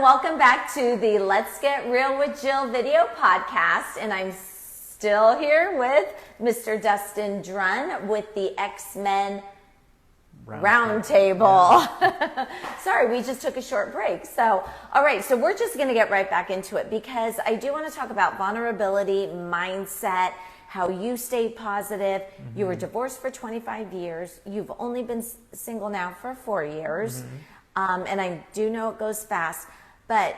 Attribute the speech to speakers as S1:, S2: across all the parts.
S1: welcome back to the Let's Get Real with Jill video podcast. And I'm still here with Mr. Dustin Drone with the X-Men Roundtable. Yeah. Sorry, we just took a short break. So, all right, so we're just going to get right back into it because I do want to talk about vulnerability, mindset, how you stayed positive. Mm-hmm. You were divorced for 25 years. You've only been single now for 4 years. Mm-hmm. And I do know it goes fast, but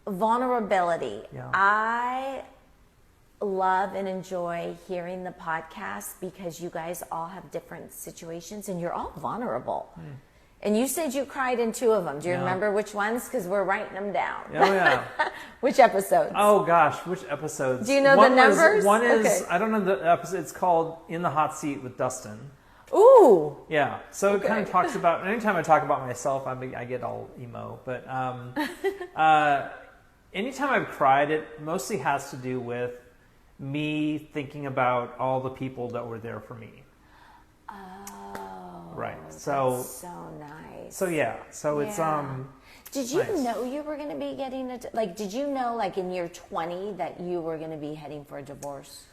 S1: vulnerability. Yeah. I love and enjoy hearing the podcast because you guys all have different situations and you're all vulnerable. Mm. And you said you cried in 2 of them. Do you remember which ones? Because we're writing them down.
S2: Oh, yeah.
S1: Which episodes?
S2: Oh, gosh. Which episodes?
S1: Do you know the numbers?
S2: One is, I don't know the episode. It's called In the Hot Seat with Dustin.
S1: Ooh.
S2: Yeah. So it kind of talks about, anytime I talk about myself, I get all emo. But anytime I've cried, it mostly has to do with me thinking about all the people that were there for me.
S1: Oh.
S2: Right. So.
S1: That's so nice.
S2: So yeah. So it's
S1: Did you know you were going to be getting did you know like in year 20 that you were going to be heading for a divorce?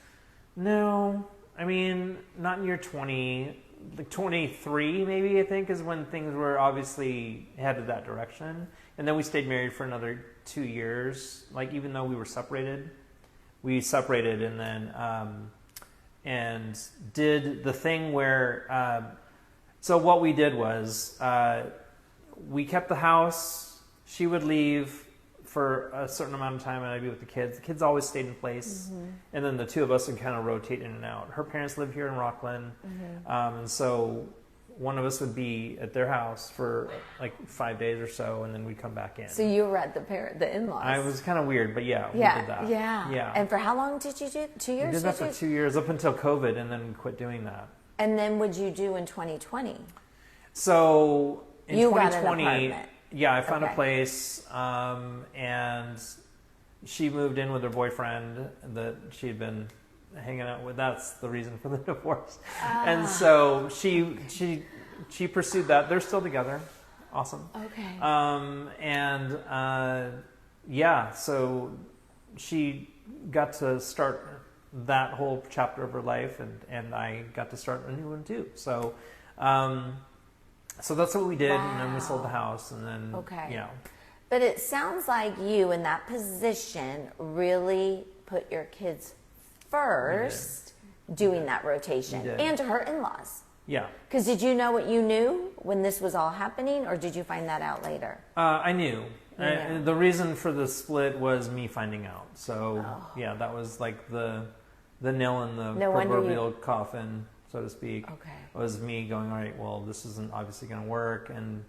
S2: No. I mean, not in year 20, like 23 maybe, I think, is when things were obviously headed that direction. And then we stayed married for another 2 years. Like, even though we were separated, and then, and did the thing where, so what we did was, we kept the house, she would leave for a certain amount of time and I'd be with the kids. The kids always stayed in place. Mm-hmm. And then the 2 of us would kind of rotate in and out. Her parents live here in Rockland. Mm-hmm. And so one of us would be at their house for like 5 days or so, and then we'd come back in.
S1: So you were at the in-laws.
S2: I was kind of weird, but we did that.
S1: Yeah. And for how long did you do? 2 years?
S2: We did that for 2 years, up until COVID, and then we quit doing that. And
S1: then what'd you do in 2020?
S2: So in 2020,
S1: got an apartment.
S2: Yeah, I found a place, and she moved in with her boyfriend that she'd been hanging out with. That's the reason for the divorce. And so she pursued that. They're still together. Awesome.
S1: Okay.
S2: So she got to start that whole chapter of her life, and I got to start a new one too. So so that's what we did. Wow. And then we sold the house, and then
S1: But it sounds like you in that position really put your kids first doing that rotation, and to her in-laws.
S2: Yeah.
S1: Because did you know what you knew when this was all happening, or did you find that out later?
S2: I knew. The reason for the split was me finding out. So that was like the nail in the proverbial coffin, so to speak. Okay. Was me going, all right, well, this isn't obviously going to work, and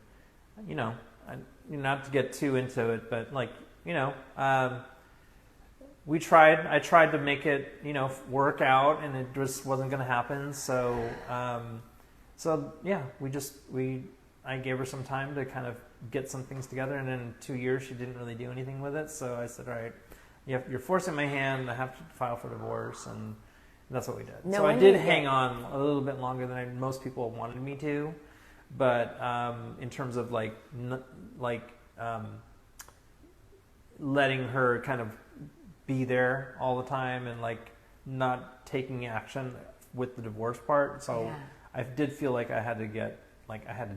S2: not to get too into it, but we tried. I tried to make it, work out, and it just wasn't going to happen. So, I gave her some time to kind of get some things together, and in 2 years she didn't really do anything with it. So I said, all right, you're forcing my hand. I have to file for divorce, and that's what we did. So I did hang on a little bit longer than most people wanted me to, but in terms of letting her kind of be there all the time and not taking action with the divorce part. So I did feel like I had to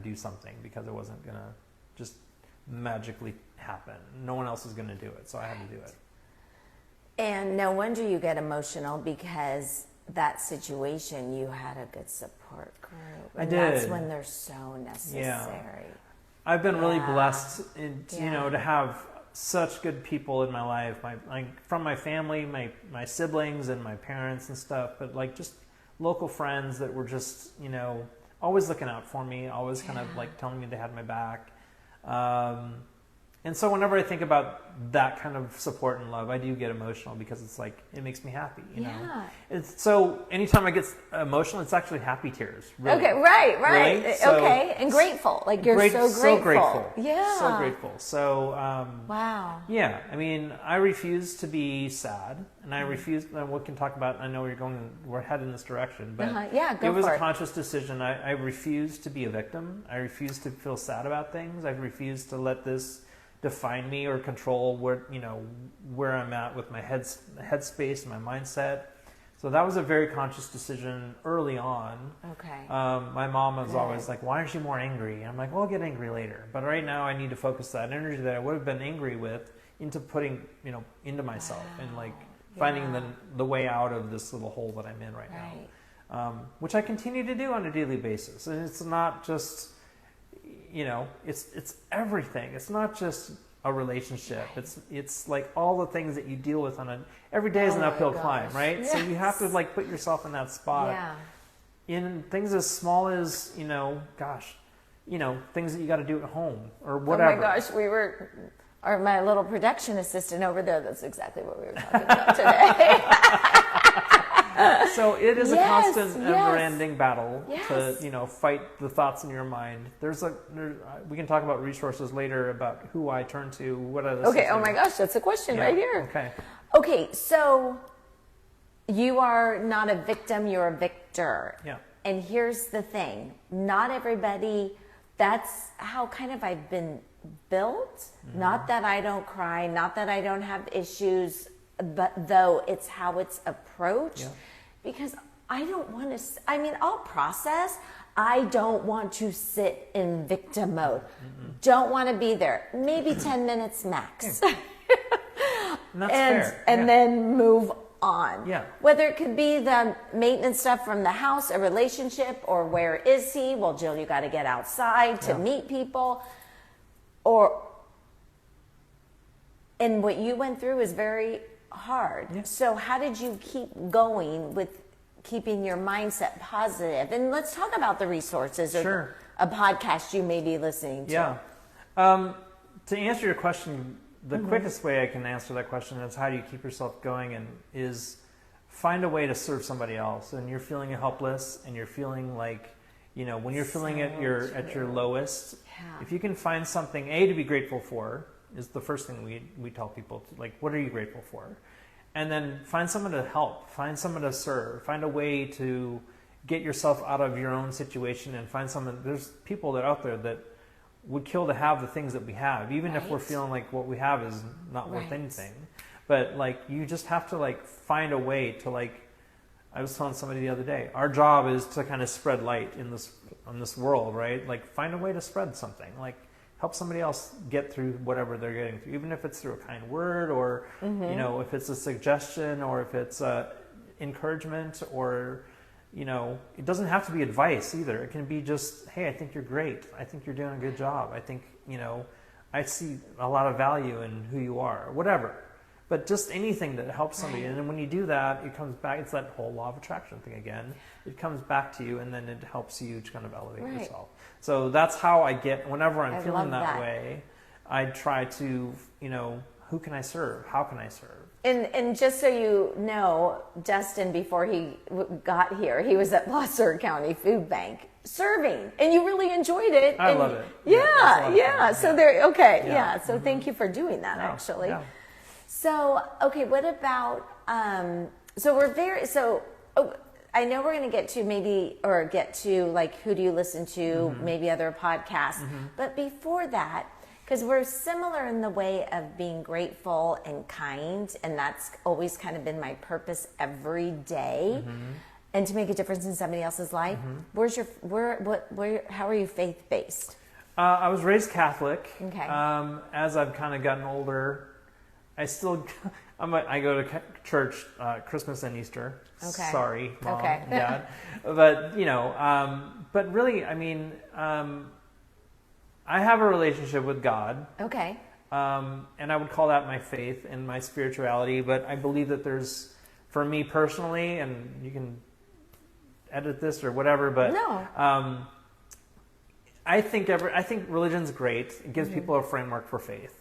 S2: do something because it wasn't going to just magically happen. No one else is going to do it, so I had to do it.
S1: And no wonder you get emotional, because that situation, you had a good support group. And
S2: I did.
S1: That's when they're so necessary.
S2: Yeah. I've been really blessed, to have such good people in my life, from my family, my siblings and my parents and stuff, but just local friends that were just, always looking out for me, always kind of telling me they had my back. And so whenever I think about that kind of support and love, I do get emotional because it's it makes me happy, you know? So anytime I get emotional, it's actually happy tears. Really.
S1: Okay, right.
S2: Really? So,
S1: okay, and grateful. You're so grateful. Yeah.
S2: So grateful. So,
S1: wow.
S2: Yeah, I mean, I refuse to be sad, and I refuse, and we can talk about, I know we're headed in this direction, but
S1: it
S2: was a conscious decision. I refuse to be a victim. I refuse to feel sad about things. I refuse to let this define me or control where I'm at with my headspace and my mindset. So that was a very conscious decision early on.
S1: Okay.
S2: My mom was always like, why aren't you more angry? And I'm like, well, I'll get angry later. But right now I need to focus that energy that I would have been angry with into putting, into myself and like finding the way out of this little hole that I'm in right now. Which I continue to do on a daily basis. And it's not just, it's everything. It's not just a relationship. It's like all the things that you deal with every day is an uphill climb, right? Yes. So you have to like put yourself in that spot in things as small as, things that you got to do at home or whatever.
S1: Oh my gosh, my little production assistant over there, that's exactly what we were talking about today.
S2: So it is a constant, never-ending battle to, fight the thoughts in your mind. We can talk about resources later about who I turn to, what other.
S1: Okay. Oh my gosh, that's a question right here. Okay. So you are not a victim; you're a victor. Yeah. And here's the thing: not everybody. That's how kind of I've been built. Mm-hmm. Not that I don't cry, not that I don't have issues, but though it's how it's approached. Yeah. Because I don't want to, I'll process. I don't want to sit in victim mode. Mm-hmm. Don't want to be there. Maybe 10 minutes max.
S2: And that's fair.
S1: And then move on.
S2: Yeah.
S1: Whether it could be the maintenance stuff from the house, a relationship, or where is he? Well, Jill, you got to get outside to meet people. And what you went through is very hard. Yeah. So how did you keep going with keeping your mindset positive? And let's talk about the resources or a podcast you may be listening to.
S2: Yeah. To answer your question, the quickest way I can answer that question is how do you keep yourself going, and is find a way to serve somebody else. And you're feeling helpless and you're feeling like, when you're feeling at your lowest, if you can find something, to be grateful for, is the first thing we tell people. Like, what are you grateful for? And then find someone to help, find someone to serve, find a way to get yourself out of your own situation, and find someone. There's people that are out there that would kill to have the things that we have, even if we're feeling like what we have is not worth anything. But like, you just have to like find a way to like. I was telling somebody the other day, our job is to kind of spread light in this world, right? Like, find a way to spread something. Like, help somebody else get through whatever they're getting through, even if it's through a kind word or, if it's a suggestion or if it's encouragement or, it doesn't have to be advice either. It can be just, hey, I think you're great. I think you're doing a good job. I think, I see a lot of value in who you are, whatever. But just anything that helps somebody. And then when you do that, it comes back. It's that whole law of attraction thing again. It comes back to you, and then it helps you to kind of elevate yourself. So that's how I get, whenever I'm feeling that way, I try to, who can I serve? How can I serve?
S1: And just so you know, Dustin, before he got here, he was at Placer County Food Bank serving, and you really enjoyed it.
S2: I love it.
S1: Yeah. So there, So thank you for doing that, actually. Yeah. So, okay, what about, I know we're going to get to like, who do you listen to, maybe other podcasts. But before that, because we're similar in the way of being grateful and kind, and that's always kind of been my purpose every day, and to make a difference in somebody else's life. How are you faith-based?
S2: I was raised Catholic.
S1: Okay.
S2: As I've kind of gotten older, I go to church Christmas and Easter.
S1: Okay.
S2: Sorry, Mom, Dad. But, but really, I have a relationship with God.
S1: Okay.
S2: And I would call that my faith and my spirituality. But I believe that there's, for me personally, and you can edit this or whatever, but
S1: no.
S2: I think religion's great. It gives people a framework for faith.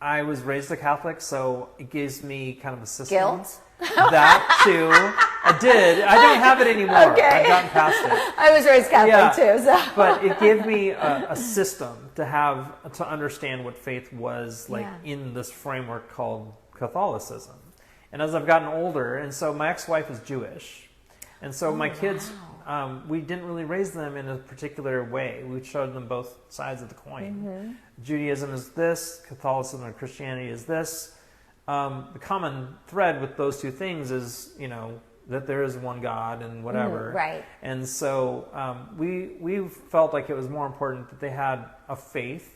S2: I was raised a Catholic, so it gives me kind of a system.
S1: Guilt?
S2: That too. I did. I don't have it anymore.
S1: Okay.
S2: I've gotten past it.
S1: I was raised Catholic too. So.
S2: But it gave me a system to understand what faith was like in this framework called Catholicism. And as I've gotten older, and so my ex-wife is Jewish, and so my kids we didn't really raise them in a particular way. We showed them both sides of the coin. Judaism is this, Catholicism and Christianity is this. The common thread with those two things is, that there is one God and whatever.
S1: Right.
S2: And so we felt like it was more important that they had a faith,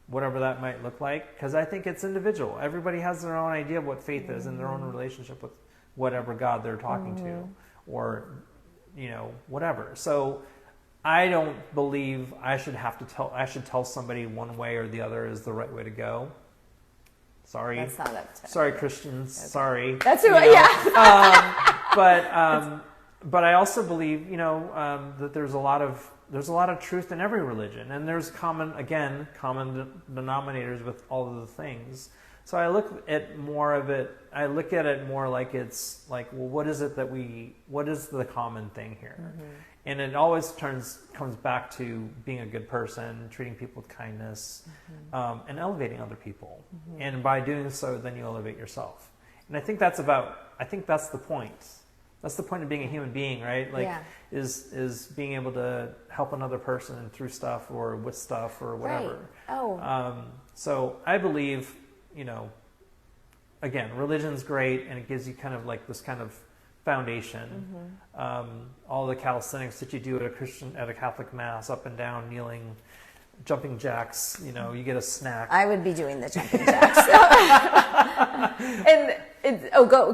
S2: whatever that might look like, because I think it's individual. Everybody has their own idea of what faith is and their own relationship with whatever God they're talking to, or whatever. So I don't believe I should tell somebody one way or the other is the right way to go. Sorry.
S1: That's not up to
S2: Sorry, Christians. Okay. Sorry.
S1: That's who
S2: But I also believe, that there's a lot of truth in every religion, and there's common denominators with all of the things. So I look at it more like it's like, well, what is the common thing here? And it always comes back to being a good person, treating people with kindness, and elevating other people. And by doing so, then you elevate yourself. And I think that's the point. That's the point of being a human being, right? Is being able to help another person through stuff or with stuff or whatever.
S1: Right.
S2: So I believe, again, religion's great, and it gives you kind of like this kind of foundation. All the calisthenics that you do at a Catholic mass, up and down, kneeling, jumping jacks, you get a snack.
S1: I would be doing the jumping jacks.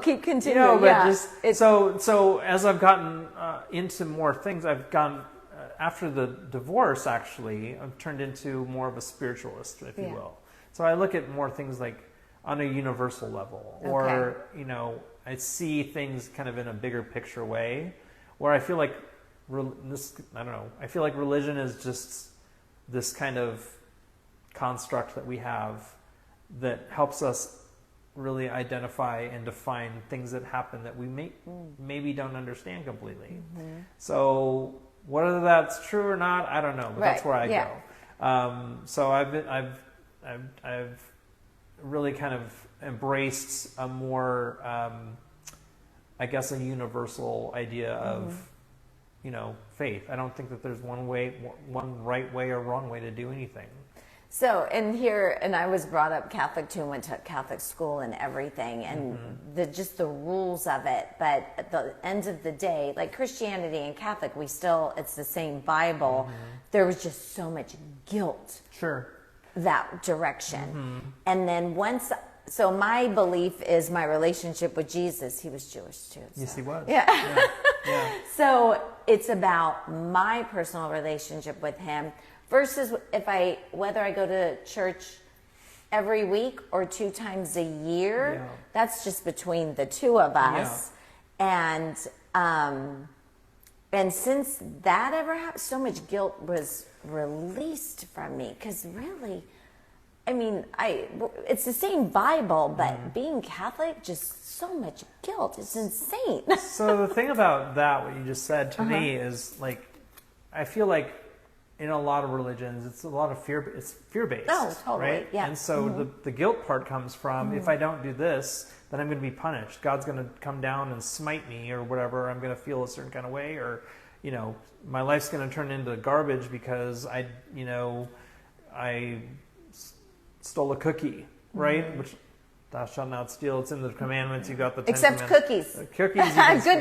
S1: Keep continuing.
S2: So as I've gotten into more things, I've gone after the divorce. Actually, I've turned into more of a spiritualist, if you will. So I look at more things like on a universal level, or I see things kind of in a bigger picture way, where I feel like I feel like religion is just this kind of construct that we have that helps us really identify and define things that happen that we maybe don't understand completely. So whether that's true or not, I don't know, but that's where I go. So I've really kind of embraced a more, I guess, a universal idea of, faith. I don't think that there's one right way or wrong way to do anything.
S1: So, and I was brought up Catholic too, and went to Catholic school and everything, and just the rules of it. But at the end of the day, like Christianity and Catholic, it's the same Bible. There was just so much guilt.
S2: Sure.
S1: That direction. And then so my belief is my relationship with Jesus. He was Jewish too. So.
S2: Yes, he was.
S1: Yeah.
S2: Yeah.
S1: So it's about my personal relationship with him versus whether I go to church every week or 2 times a year. Yeah. That's just between the two of us. Yeah. And since that ever happened, so much guilt was released from me, because really, I mean, it's the same Bible, but being Catholic, just so much guilt. It's insane.
S2: So the thing about that, what you just said to me is, like, I feel like in a lot of religions, it's a lot of it's fear-based.
S1: Oh, totally.
S2: Right?
S1: Yeah.
S2: And so the guilt part comes from, if I don't do this, then I'm going to be punished. God's going to come down and smite me or whatever. I'm going to feel a certain kind of way, or, my life's going to turn into garbage because I stole a cookie, right? Which, thou shalt not steal. It's in the commandments. You got the 10
S1: Except
S2: commandments.
S1: cookies.
S2: Cookies.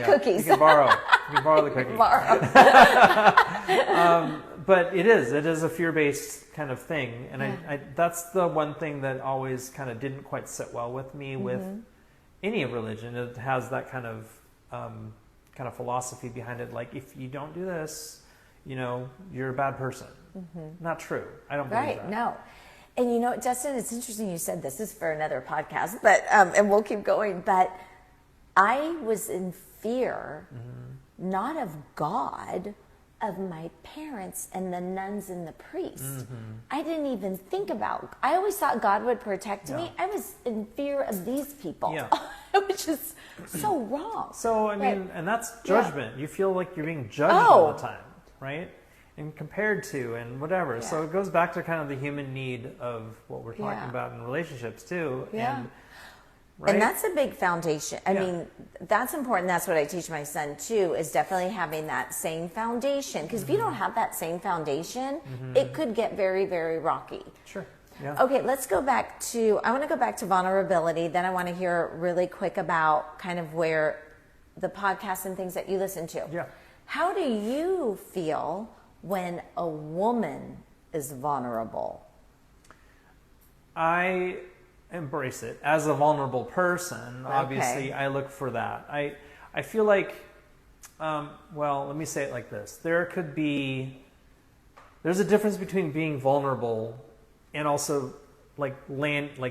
S1: Cookies.
S2: You can borrow. You can borrow the cookie. But it is a fear-based kind of thing, and I that's the one thing that always kind of didn't quite sit well with me with any religion. It has that kind of philosophy behind it. Like, if you don't do this, you're a bad person. Not true. I don't believe that.
S1: Right. No. And Dustin, it's interesting you said this is for another podcast, but and we'll keep going. But I was in fear, not of God, of my parents and the nuns and the priests. I didn't even think about. I always thought God would protect me. I was in fear of these people.
S2: Yeah.
S1: It was just so wrong.
S2: So I mean, and that's judgment. You feel like you're being judged all the time, right? And compared to and whatever. So it goes back to kind of the human need of what we're talking about in relationships too.
S1: Yeah.
S2: right?
S1: And that's a big foundation. I mean, that's important. That's what I teach my son too, is definitely having that same foundation. Because if you don't have that same foundation, it could get very, very rocky.
S2: Sure. Yeah.
S1: Okay, let's go back to, I want to go back to vulnerability. Then I want to hear really quick about kind of where the podcasts and things that you listen to.
S2: Yeah.
S1: How do you feel when a woman is vulnerable?
S2: I embrace it as a vulnerable person.
S1: Okay.
S2: Obviously, I look for that. I feel like, well, let me say it like this: there's a difference between being vulnerable and also like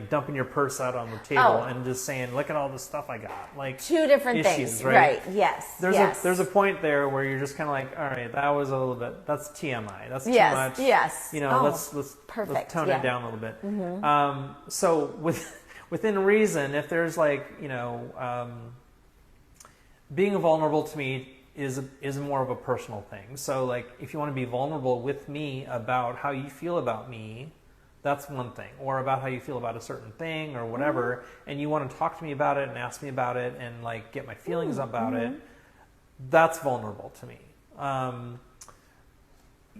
S2: dumping your purse out on the table and just saying, "Look at all the stuff I got." Like
S1: two different
S2: issues,
S1: things,
S2: right?
S1: Yes.
S2: There's a point there where you're just kind of like, all right, that was a little bit. That's TMI. That's too much.
S1: Yes.
S2: You know, let's tone it down a little bit. So within reason, if there's like, you know, being vulnerable to me is more of a personal thing. So like, if you want to be vulnerable with me about how you feel about me, that's one thing, or about how you feel about a certain thing or whatever, and you want to talk to me about it and ask me about it and like get my feelings about it, that's vulnerable to me.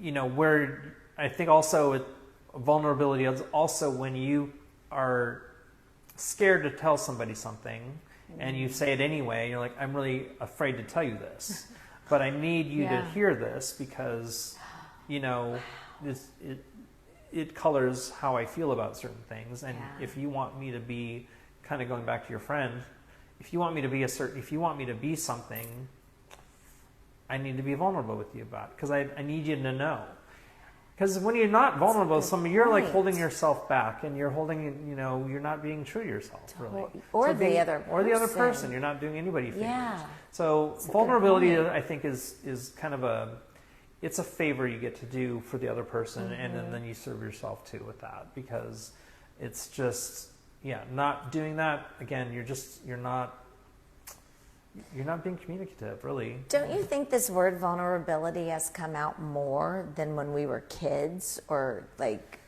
S2: You know, where I think also vulnerability is also when you are scared to tell somebody something and you say it anyway, you're like, I'm really afraid to tell you this, but I need you to hear this because, you know, it colors how I feel about certain things. And if you want me to be, kind of going back to your friend, if you want me to be something, I need to be vulnerable with you about it, because I need you to know. Because when you're not vulnerable with somebody, you're like holding yourself back, and you're holding, you know, you're not being true to yourself, really.
S1: Or the other person.
S2: You're not doing anybody favors.
S1: Yeah.
S2: So vulnerability, I think, is kind of it's a favor you get to do for the other person, and then you serve yourself too with that, because it's just, not doing that, again, you're not being communicative, really.
S1: Don't you think this word vulnerability has come out more than when we were kids, or like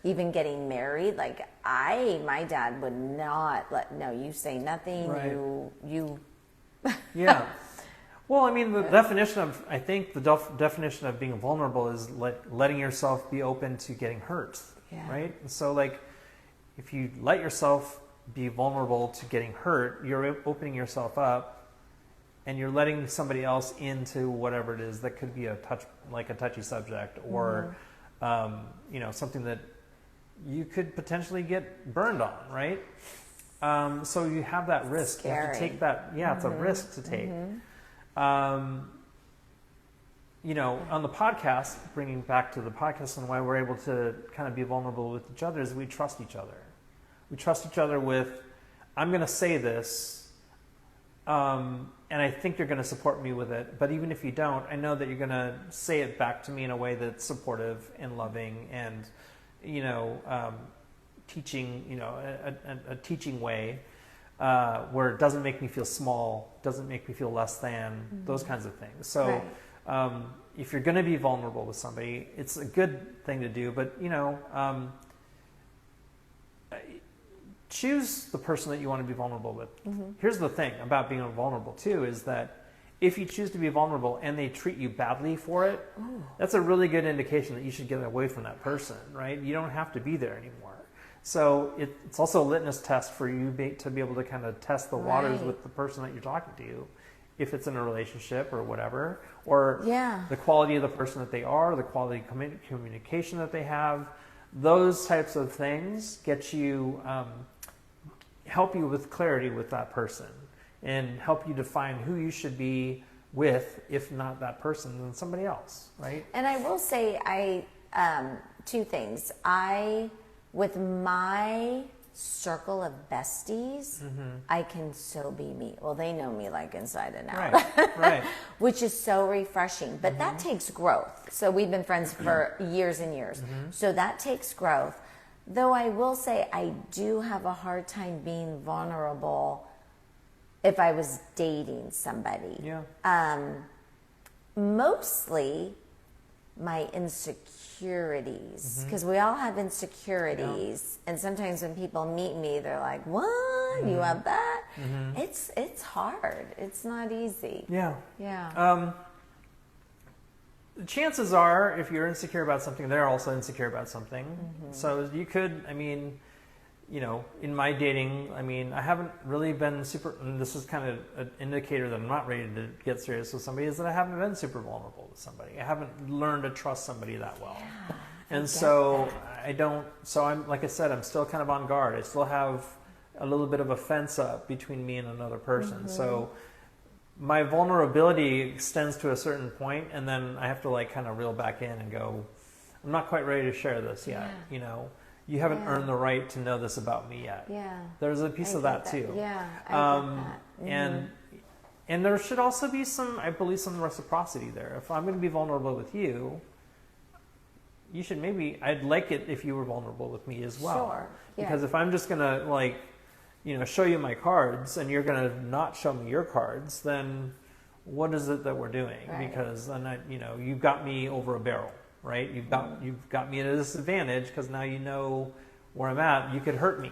S1: even getting married? Like my dad would not you say nothing,
S2: right.
S1: you
S2: Yeah. Well, I mean, the definition of being vulnerable is letting yourself be open to getting hurt, right? And so, like, if you let yourself be vulnerable to getting hurt, you're opening yourself up, and you're letting somebody else into whatever it is that could be a touchy subject, or you know, something that you could potentially get burned on, right? So you have that risk.
S1: Scary.
S2: You have to take that. Yeah, it's a risk to take. You know, on the podcast, bringing back to the podcast and why we're able to kind of be vulnerable with each other, is we trust each other. We trust each other with, I'm going to say this, and I think you're going to support me with it. But even if you don't, I know that you're going to say it back to me in a way that's supportive and loving and, you know, teaching, you know, a teaching way. Where it doesn't make me feel small, doesn't make me feel less than, those kinds of things. So if you're going to be vulnerable with somebody, it's a good thing to do, but, you know, choose the person that you want to be vulnerable with. Here's the thing about being vulnerable, too, is that if you choose to be vulnerable and they treat you badly for it, that's a really good indication that you should get away from that person, right? You don't have to be there anymore. So it's also a litmus test for you to be able to kind of test the waters with the person that you're talking to, if it's in a relationship or whatever, or the quality of the person that they are, the quality of communication that they have. Those types of things get you, help you with clarity with that person, and help you define who you should be with, if not that person, then somebody else, right?
S1: And I will say, two things. With my circle of besties, I can so be me. Well, they know me like inside and out.
S2: Right.
S1: Which is so refreshing. But that takes growth. So we've been friends for years and years. So that takes growth. Though I will say I do have a hard time being vulnerable if I was dating somebody.
S2: Yeah.
S1: Mostly my insecurity insecurities, because we all have insecurities, and sometimes when people meet me, they're like, "What? You have that?" It's hard. It's not easy.
S2: Yeah. Chances are, if you're insecure about something, they're also insecure about something. So you could, I mean, you know, in my dating, I mean, I haven't really been super, and this is kind of an indicator that I'm not ready to get serious with somebody, is that I haven't been super vulnerable with somebody. I haven't learned to trust somebody that well.
S1: Yeah,
S2: and so I don't, so I'm, like I said, I'm still kind of on guard. I still have a little bit of a fence up between me and another person. So my vulnerability extends to a certain point, and then I have to like kind of reel back in and go, I'm not quite ready to share this yet. You know, you haven't earned the right to know this about me yet. There's a piece of that too.
S1: I get that.
S2: And there should also be some, I believe, some reciprocity there. If I'm going to be vulnerable with you, you should maybe, I'd like it if you were vulnerable with me as well.
S1: Sure.
S2: Because if I'm just going to like, you know, show you my cards and you're going to not show me your cards, then what is it that we're doing? Because then I, you know, you've got me over a barrel, right? You've got me at a disadvantage because now you know where I'm at. You could hurt me,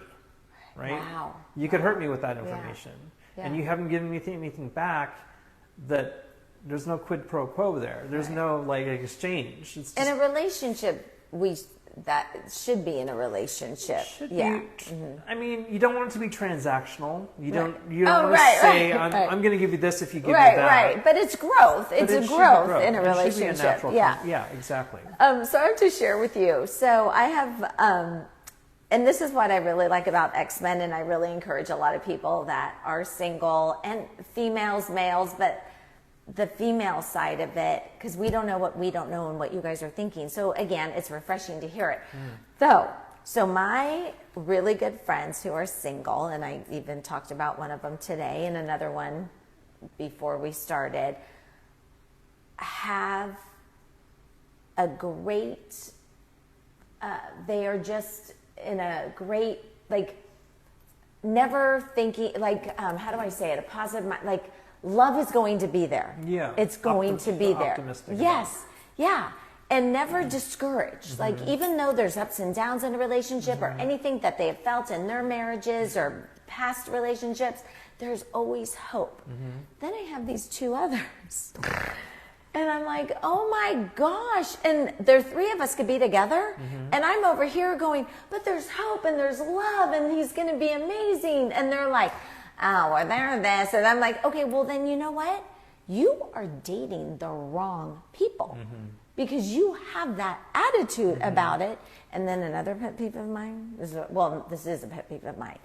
S2: right?
S1: Wow.
S2: You could hurt me with that information. And you haven't given me anything back. That there's no quid pro quo there. There's no like exchange. It's just,
S1: in a relationship, that should be in a relationship.
S2: Should be. I mean, you don't want it to be transactional. You don't want to say, I'm going to give you this if you give me that. Right.
S1: But it's growth. It's a growth in a relationship.
S2: Should be a natural yeah, exactly.
S1: So I have to share with you. So I have, and this is what I really like about X-Men, and I really encourage a lot of people that are single, and females, males, but the female side of it, because we don't know what we don't know and what you guys are thinking. So again, it's refreshing to hear it. So my really good friends who are single, and I even talked about one of them today and another one before we started, have a great, they are just in a great, like, never thinking, like, how do I say it? A positive mind, like, love is going to be there.
S2: Yeah.
S1: It's going to be there.
S2: Optimistic.
S1: Yes. Yeah. And never discouraged. Like, even though there's ups and downs in a relationship or anything that they have felt in their marriages or past relationships, there's always hope. Then I have these two others. And I'm like, oh my gosh. And there three of us could be together. And I'm over here going, but there's hope and there's love and he's going to be amazing. And they're like, oh, well, they're this. And I'm like, okay, well, then you know what? You are dating the wrong people because you have that attitude about it. And then another pet peeve of mine, this is a pet peeve of mine.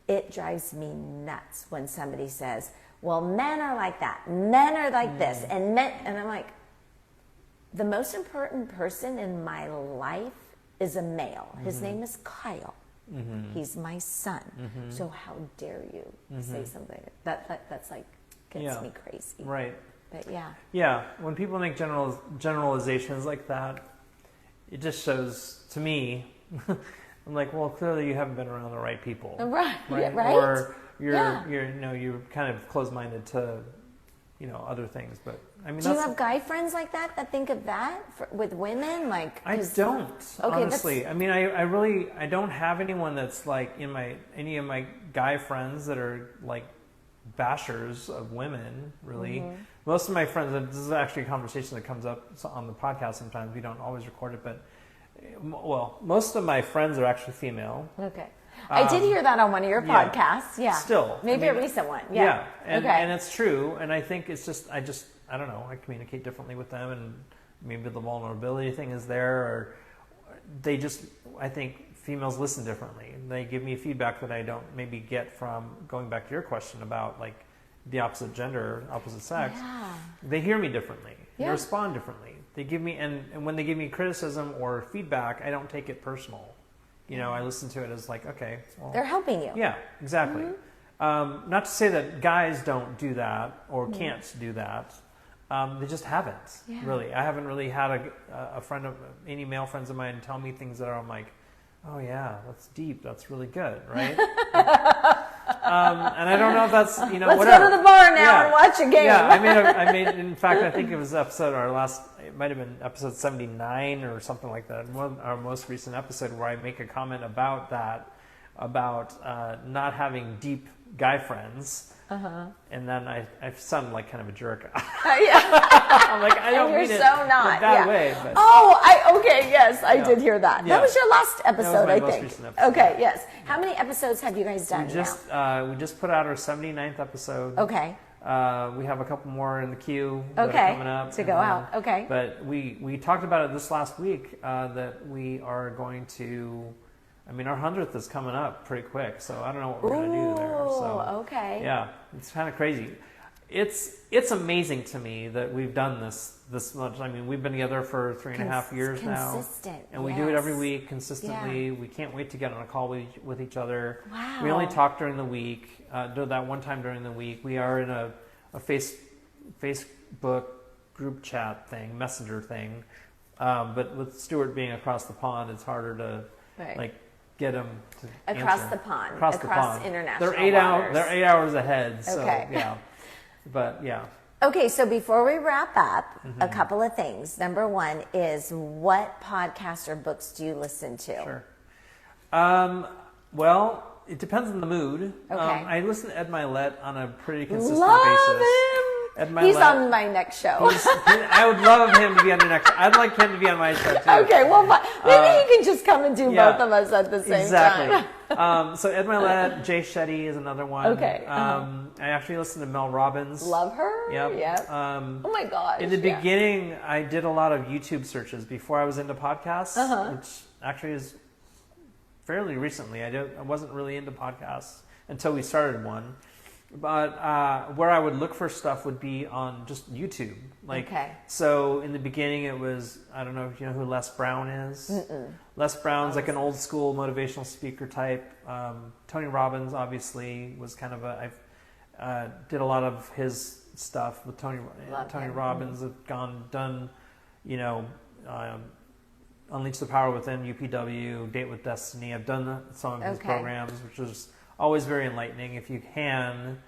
S1: It drives me nuts when somebody says, well, men are like that. Men are like this. And I'm like, the most important person in my life is a male. His name is Kyle. He's my son. So how dare you say something that's like gets me crazy.
S2: Right.
S1: But yeah.
S2: Yeah. When people make generalizations like that, it just shows to me. I'm like, well, clearly you haven't been around the right people.
S1: Right.
S2: Or you're kind of closed-minded to, other things. But I mean,
S1: do you have guy friends like that think of that with women? Like,
S2: I don't, honestly. I mean, I don't have anyone that's like any of my guy friends that are like bashers of women, really. Most of my friends, and this is actually a conversation that comes up on the podcast sometimes. We don't always record it, but most of my friends are actually female.
S1: Okay. I did hear that on one of your podcasts. Yeah.
S2: Still.
S1: Maybe a recent one. Yeah.
S2: And it's true. And I think it's just, I don't know, I communicate differently with them, and maybe the vulnerability thing is there, or they just, I think females listen differently. They give me feedback that I don't maybe get from, going back to your question about like the opposite gender, opposite sex. Yeah. They hear me differently. They respond differently. They give me, and when they give me criticism or feedback, I don't take it personal. I listen to it as like, okay, well,
S1: they're helping you.
S2: Yeah, exactly. Not to say that guys don't do that or can't do that. They just haven't, really. I haven't really had a friend of any male friends of mine tell me things that I'm like, oh yeah, that's deep. That's really good, right? And I don't know if that's,
S1: Let's
S2: whatever.
S1: go to the bar now and watch a game.
S2: Yeah, I made, in fact, I think it was it might have been episode 79 or something like that. Our most recent episode where I make a comment about that, about not having deep guy friends. And then I sound like kind of a jerk. I'm like, I don't mean it in a bad way. But.
S1: Okay, yes, I did hear that.
S2: Yeah.
S1: That was your last episode, I
S2: most
S1: think.
S2: recent episode.
S1: Okay, yes. How many episodes have you guys done
S2: We just put out our 79th episode.
S1: Okay.
S2: We have a couple more in the queue that are coming up.
S1: To go out. Okay.
S2: But we talked about it this last week that we are going to... our 100th is coming up pretty quick, so I don't know what we're going to do there. So,
S1: okay.
S2: Yeah, it's kind of crazy. It's amazing to me that we've done this much. We've been together for 3.5 years now.
S1: Consistent.
S2: And we do it every week consistently. Yeah. We can't wait to get on a call with each other.
S1: Wow.
S2: We only talk during the week. That one time during the week. We are in a Facebook group chat thing, messenger thing. But with Stuart being across the pond, it's harder to get him to
S1: across
S2: answer.
S1: The pond,
S2: across
S1: international
S2: They're 8
S1: waters.
S2: They're 8 hours ahead. So
S1: okay.
S2: Yeah, but yeah.
S1: Okay, so before we wrap up, a couple of things. Number one is, what podcasts or books do you listen to?
S2: Sure. Well, it depends on the mood.
S1: Okay.
S2: I listen to Ed Milet on a pretty consistent
S1: Love
S2: basis.
S1: him.
S2: Ed Milet,
S1: he's on my next show.
S2: I would love him to be on your next show. I'd like him to be on my show too.
S1: Okay, well, maybe he can just come and do both of us at the same time.
S2: Exactly. So Ed Milet, Jay Shetty is another one.
S1: Okay.
S2: I actually listen to Mel Robbins.
S1: Love her.
S2: Yep.
S1: Oh my gosh.
S2: In the beginning, I did a lot of YouTube searches before I was into podcasts, which actually is fairly recently. I wasn't really into podcasts until we started one. But where I would look for stuff would be on just YouTube. So in the beginning it was, I don't know if you know who Les Brown is. Les Brown's like an old school motivational speaker type. Tony Robbins obviously was kind of I did a lot of his stuff with Tony Robbins. Have done, Unleash the Power Within, UPW, Date with Destiny. I've done some of his programs, which is always very enlightening. If you can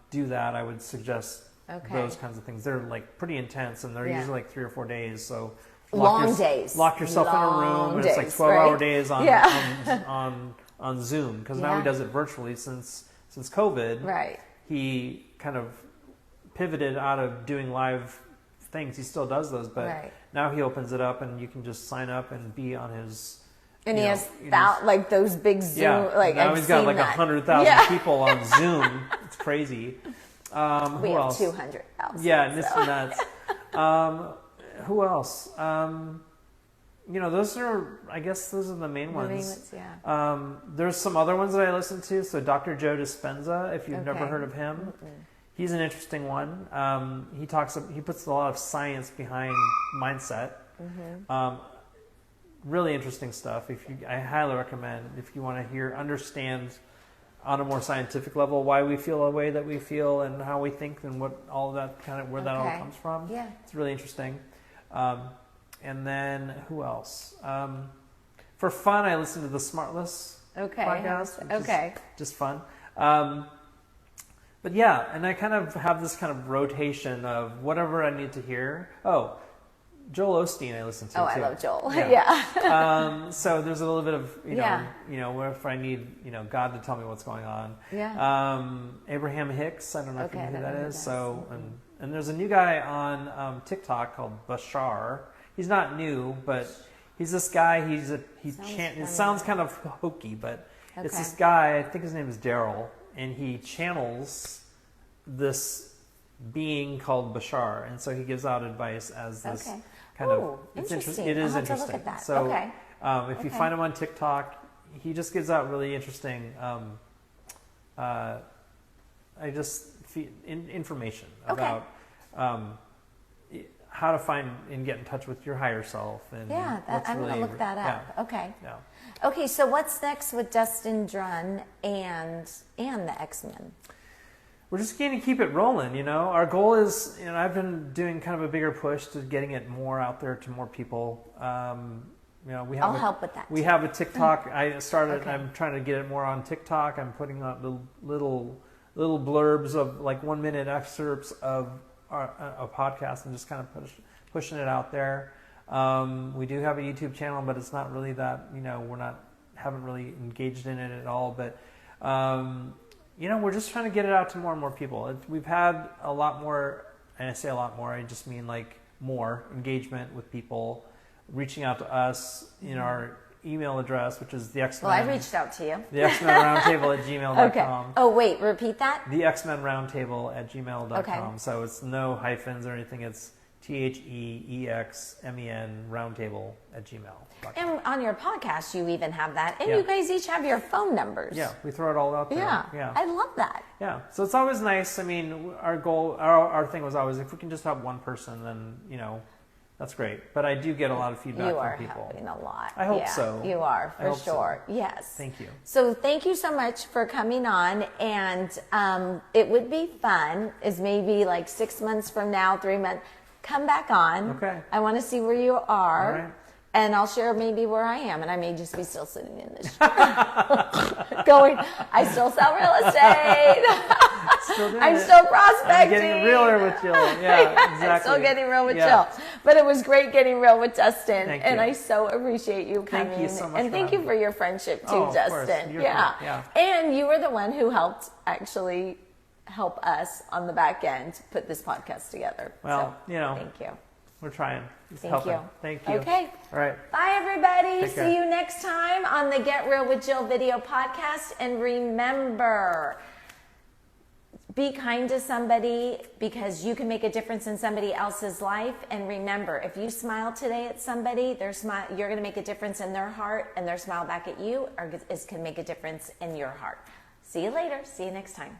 S2: do that, I would suggest those kinds of things. They're like pretty intense, and they're usually like 3 or 4 days. So
S1: days.
S2: Lock yourself in a room, and it's like 12-hour days on Zoom, because now he does it virtually since COVID.
S1: Right.
S2: He kind of pivoted out of doing live things. He still does those, but now he opens it up, and you can just sign up and be on his.
S1: And he has those big Zoom.
S2: Now he's got like 100,000 people on Zoom. It's crazy.
S1: We have 200,000.
S2: Yeah, and it's nuts. Who else? Those are the main ones. There's some other ones that I listen to. So Dr. Joe Dispenza, if you've never heard of him, he's an interesting one. He puts a lot of science behind mindset. Really interesting stuff. I highly recommend, if you want to understand on a more scientific level why we feel the way that we feel and how we think and what all of that where that all comes from. Yeah, it's really interesting. And then who else? For fun, I listen to the Smartless podcast. Which is just fun. But yeah, and I kind of have this kind of rotation of whatever I need to hear. Oh, Joel Osteen I listen to too.
S1: I love Joel. Yeah.
S2: So there's a little bit of, where if I need, God to tell me what's going on.
S1: Yeah.
S2: Abraham Hicks, I don't know if you know who that is. So, and there's a new guy on TikTok called Bashar. He's not new, but he's this guy. It sounds kind of hokey, but it's this guy, I think his name is Daryl, and he channels this being called Bashar, and so he gives out advice as this kind of. It's interesting. It is interesting. Look at that. So if you find him on TikTok, he just gives out really interesting. Information about how to find and get in touch with your higher self. And
S1: I'm going to look that up.
S2: Yeah.
S1: Okay.
S2: Yeah.
S1: Okay, so what's next with Dustin Drone and the X-Men?
S2: We're just going to keep it rolling, Our goal is, I've been doing kind of a bigger push to getting it more out there to more people. You know,
S1: I'll help with that.
S2: We have a TikTok. I started.
S1: Okay.
S2: I'm trying to get it more on TikTok. I'm putting out the little blurbs of like 1 minute excerpts of a podcast and just kind of pushing it out there. We do have a YouTube channel, but it's not really that. You know, haven't really engaged in it at all. But you know, we're just trying to get it out to more and more people. We've had a lot more, and I say a lot more. I just mean like more engagement with people reaching out to us in our email address, which is the X-Men.
S1: Well, I reached out to you.
S2: The X-Men Roundtable at gmail.com.
S1: Okay. Oh, wait, repeat that?
S2: The X-Men Roundtable at gmail.com.
S1: Okay.
S2: So it's no hyphens or anything. It's THEEXMEN Roundtable at gmail.com.
S1: And on your podcast, you even have that. And
S2: Yeah.
S1: you guys each have your phone numbers.
S2: Yeah, we throw it all out there.
S1: Yeah. I love that.
S2: Yeah. So it's always nice. I mean, our goal, our thing was always, if we can just have one person, then, you know, that's great. But I do get a lot of feedback
S1: You are
S2: from people.
S1: helping a lot.
S2: I hope
S1: Yeah,
S2: so.
S1: You are,
S2: I
S1: for
S2: hope so.
S1: sure. Yes.
S2: Thank you.
S1: So thank you so much for coming on. And it would be fun, is maybe like 6 months from now, 3 months, come back on.
S2: Okay.
S1: I want to see where you are.
S2: All right.
S1: And I'll share maybe where I am, and I may just be still sitting in this chair. Going, I still sell real estate. I'm still prospecting.
S2: I'm getting realer with Jill. Yeah, exactly.
S1: I'm still getting real with Jill. But it was great getting real with Dustin.
S2: Thank
S1: and
S2: you.
S1: I so appreciate you coming.
S2: Thank you so much
S1: and
S2: for
S1: thank you
S2: having
S1: for your friendship too,
S2: Oh, of
S1: Dustin.
S2: course. You're
S1: Yeah.
S2: great. Yeah.
S1: And you were the one who helped actually help us on the back end put this podcast together.
S2: Well,
S1: so,
S2: you know.
S1: Thank you.
S2: We're trying. It's
S1: Thank
S2: helping.
S1: you.
S2: Thank you.
S1: Okay.
S2: All right.
S1: Bye, everybody.
S2: Take care.
S1: See you next time on the Get Real with Jill video podcast. And remember, be kind to somebody because you can make a difference in somebody else's life. And remember, if you smile today at somebody, you're going to make a difference in their heart, and their smile back at you can make a difference in your heart. See you later. See you next time.